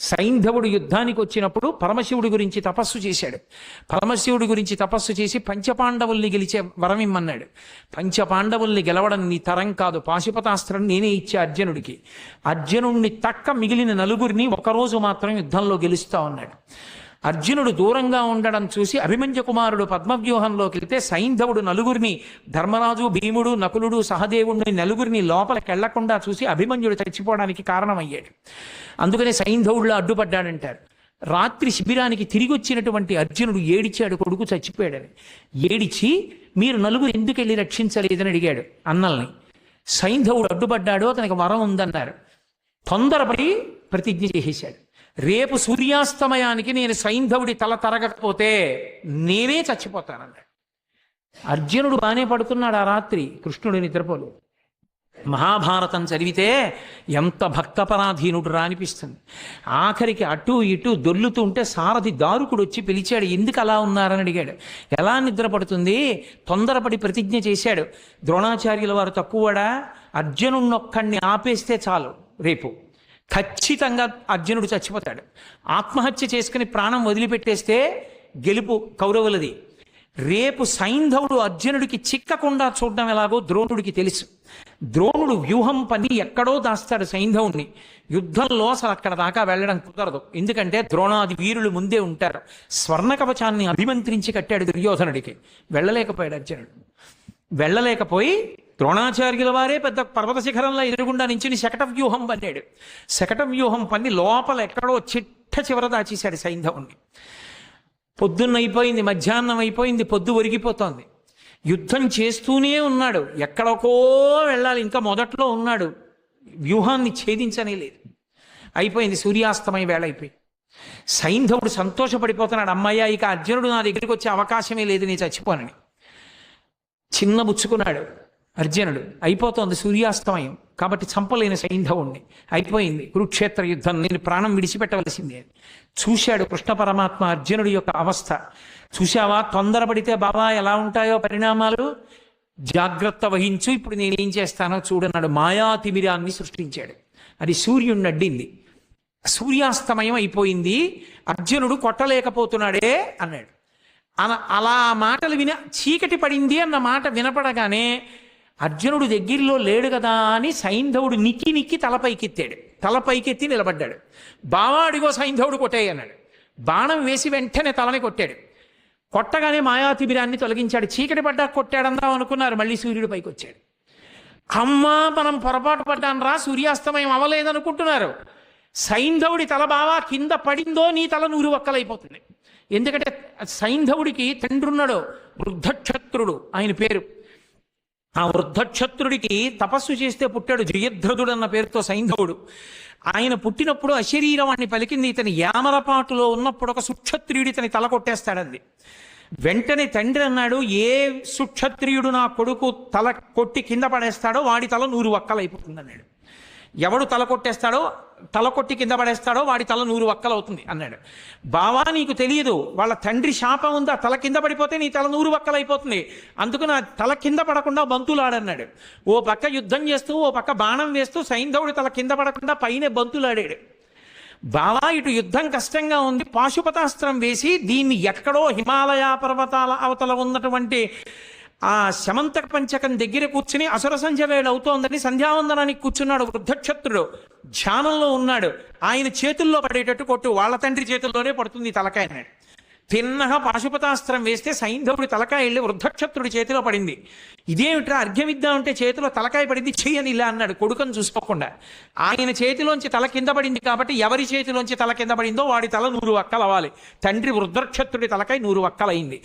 సైంధవుడు యుద్ధానికి వచ్చినప్పుడు పరమశివుడి గురించి తపస్సు చేశాడు. పరమశివుడి గురించి తపస్సు చేసి పంచపాండవుల్ని గెలిచే వరం ఇమ్మన్నాడు. పంచపాండవుల్ని గెలవడం నీ తరం కాదు, పాశుపతాస్త్రం నేనే ఇచ్చే అర్జునుడికి. అర్జునుడిని తక్క మిగిలిన నలుగురిని ఒకరోజు మాత్రం యుద్ధంలో గెలుస్తా ఉన్నాడు. అర్జునుడు దూరంగా ఉండడం చూసి అభిమన్య కుమారుడు పద్మవ్యూహంలోకి వెళ్తే సైంధవుడు నలుగురిని, ధర్మరాజు, భీముడు, నకులుడు, సహదేవుడిని నలుగురిని లోపలికి వెళ్లకుండా చూసి అభిమన్యుడు చచ్చిపోవడానికి కారణమయ్యాడు. అందుకనే సైంధవుడిలో అడ్డుపడ్డాడంటారు. రాత్రి శిబిరానికి తిరిగి వచ్చినటువంటి అర్జునుడు ఏడిచాడు, కొడుకు చచ్చిపోయాడని. ఏడిచి మీరు నలుగురు ఎందుకు వెళ్ళి రక్షించలేదని అడిగాడు అన్నల్ని. సైంధవుడు అడ్డుపడ్డాడు, అతనికి వరం ఉందన్నారు. తొందరపడి ప్రతిజ్ఞ చేసేశాడు, రేపు సూర్యాస్తమయానికి నేను సైంధవుడి తల తరగకపోతే నేనే చచ్చిపోతానన్నాడు. అర్జునుడు బానే పడుకున్నాడు ఆ రాత్రి, కృష్ణుడు నిద్రపోలేదు. మహాభారతం చదివితే ఎంత భక్తపరాధీనుడు రా అనిపిస్తుంది. ఆఖరికి అటు ఇటు దొర్లుతూ ఉంటే సారథి దారుకుడు వచ్చి పిలిచాడు, ఎందుకు అలా ఉన్నారని అడిగాడు. ఎలా నిద్రపడుతుంది, తొందరపడి ప్రతిజ్ఞ చేశాడు. ద్రోణాచార్యుల వారు తక్కువడా, అర్జునుడినొక్కడిని ఆపేస్తే చాలు రేపు ఖచ్చితంగా అర్జునుడు చచ్చిపోతాడు. ఆత్మహత్య చేసుకుని ప్రాణం వదిలిపెట్టేస్తే గెలుపు కౌరవులది. రేపు సైంధవుడు అర్జునుడికి చిక్కకుండా చూడడం ఎలాగో ద్రోణుడికి తెలుసు. ద్రోణుడు వ్యూహం పని ఎక్కడో దాస్తాడు సైంధవుడిని. యుద్ధంలో అసలు అక్కడ దాకా వెళ్ళడం కుదరదు, ఎందుకంటే ద్రోణాది వీరులు ముందే ఉంటారు. స్వర్ణ కవచాన్ని అభిమంత్రించి కట్టాడు దుర్యోధనుడికి, వెళ్ళలేకపోయాడు అర్జునుడు. వెళ్ళలేకపోయి ద్రోణాచార్యుల వారే పెద్ద పర్వత శిఖరంలో ఎదురుగుండా నించుని శకట వ్యూహం పన్నాడు. శకట వ్యూహం పన్ని లోపల ఎక్కడో చిట్ట చివర దాచేశాడు సైంధవుణ్ణి. పొద్దున్న అయిపోయింది, మధ్యాహ్నం అయిపోయింది, పొద్దు ఒరిగిపోతోంది. యుద్ధం చేస్తూనే ఉన్నాడు, ఎక్కడికో వెళ్ళాలి, ఇంకా మొదట్లో ఉన్నాడు, వ్యూహాన్ని ఛేదించనే లేదు. అయిపోయింది, సూర్యాస్తమయ వేళ అయిపోయింది. సైంధవుడు సంతోషపడిపోతున్నాడు, అమ్మయ్య ఇక అర్జునుడు నా దగ్గరికి వచ్చే అవకాశమే లేదు, నేను చచ్చిపోనని. చిన్న బుచ్చుకున్నాడు అర్జునుడు. అయిపోతోంది సూర్యాస్తమయం, కాబట్టి చంపలేని సైంధవుణ్ణి. అయిపోయింది కురుక్షేత్ర యుద్ధం, నేను ప్రాణం విడిచిపెట్టవలసిందే. చూశాడు కృష్ణ పరమాత్మ అర్జునుడి యొక్క అవస్థ. చూశావా, తొందరపడితే బాబా ఎలా ఉంటాయో పరిణామాలు, జాగ్రత్త వహించు, ఇప్పుడు నేనేం చేస్తానో చూడన్నాడు. మాయాతిమిరాన్ని సృష్టించాడు, అది సూర్యుడిని అడ్డింది. సూర్యాస్తమయం అయిపోయింది, అర్జునుడు కొట్టలేకపోతున్నాడే అన్నాడు. అలా మాటలు చీకటి పడింది అన్న మాట వినపడగానే అర్జునుడు దగ్గరలో లేడు కదా అని సైంధవుడు నిక్కి నిక్కి తలపైకెత్తాడు. తలపైకెత్తి నిలబడ్డాడు. బావా అడిగో సైంధవుడు కొట్టాయి అన్నాడు. బాణం వేసి వెంటనే తలని కొట్టాడు. కొట్టగానే మాయాతిబిరాన్ని తొలగించాడు. చీకటి పడ్డా కొట్టాడందాం అనుకున్నారు, మళ్ళీ సూర్యుడు పైకి వచ్చాడు. అమ్మా మనం పొరపాటు పడ్డాను రా, సూర్యాస్తమయం అవ్వలేదనుకుంటున్నారు. సైంధవుడి తల బావా కింద పడిందో నీ తల 100 వక్కలైపోతుంది. ఎందుకంటే సైంధవుడికి తండ్రి ఉన్నాడు, వృద్ధక్షత్రుడు ఆయన పేరు. ఆ వృద్ధక్షత్రుడికి తపస్సు చేస్తే పుట్టాడు, జయద్రథుడు అన్న పేరుతో సైంధవుడు. ఆయన పుట్టినప్పుడు అశరీరవాణ్ణి పలికింది. ఇతని యామరపాటులో ఉన్నప్పుడు ఒక సుక్షత్రియుడు ఇతని తల కొట్టేస్తాడంది. వెంటనే తండ్రి అన్నాడు, ఏ సుక్షత్రియుడు నా కొడుకు తల కొట్టి కింద పడేస్తాడో వాడి తల 100 వక్కలైపోతుంది అన్నాడు. ఎవడు తల కొట్టేస్తాడో, తల కొట్టి కింద పడేస్తాడో వాడి తల 100 వక్కలు అవుతుంది అన్నాడు. బావా నీకు తెలియదు, వాళ్ళ తండ్రి శాపం ఉందా, తల కింద పడిపోతే నీ తల 100 వక్కలు అయిపోతుంది, అందుకు నా తల కింద పడకుండా బంతులాడన్నాడు. ఓ పక్క యుద్ధం చేస్తూ ఓ పక్క బాణం వేస్తూ సైంధవుడి తల కింద పడకుండా పైనే బంతులాడాడు. బావా ఇటు యుద్ధం కష్టంగా ఉంది, పాశుపతాస్త్రం వేసి దీన్ని ఎక్కడో హిమాలయ పర్వతాల అవతల ఉన్నటువంటి ఆ శమంతక పంచకం దగ్గర కూర్చుని అసుర సంధ్య వేళ అవుతోందని సంధ్యావందనానికి కూర్చున్నాడు వృద్ధక్షత్రుడు. ధ్యానంలో ఉన్నాడు. ఆయన చేతుల్లో పడేటట్టు కొట్టు, వాళ్ళ తండ్రి చేతుల్లోనే పడుతుంది తలకాయ అన్నాడు. తిన్నగా పాశుపతాస్త్రం వేస్తే సైంధవుడి తలకాయ వెళ్ళి వృద్ధక్షత్రుడి చేతిలో పడింది. ఇదేమిట్రా అర్ఘ్యమిద్దాం అంటే చేతిలో తలకాయ పడింది, చెయ్యని ఇలా అన్నాడు కొడుకుని చూసుకోకుండా. ఆయన చేతిలోంచి తల కింద పడింది కాబట్టి ఎవరి చేతిలోంచి తల కింద పడిందో వాడి తల 100 వక్కలు అవ్వాలి. తండ్రి వృద్ధక్షత్రుడి తలకాయ 100 వక్కలైంది.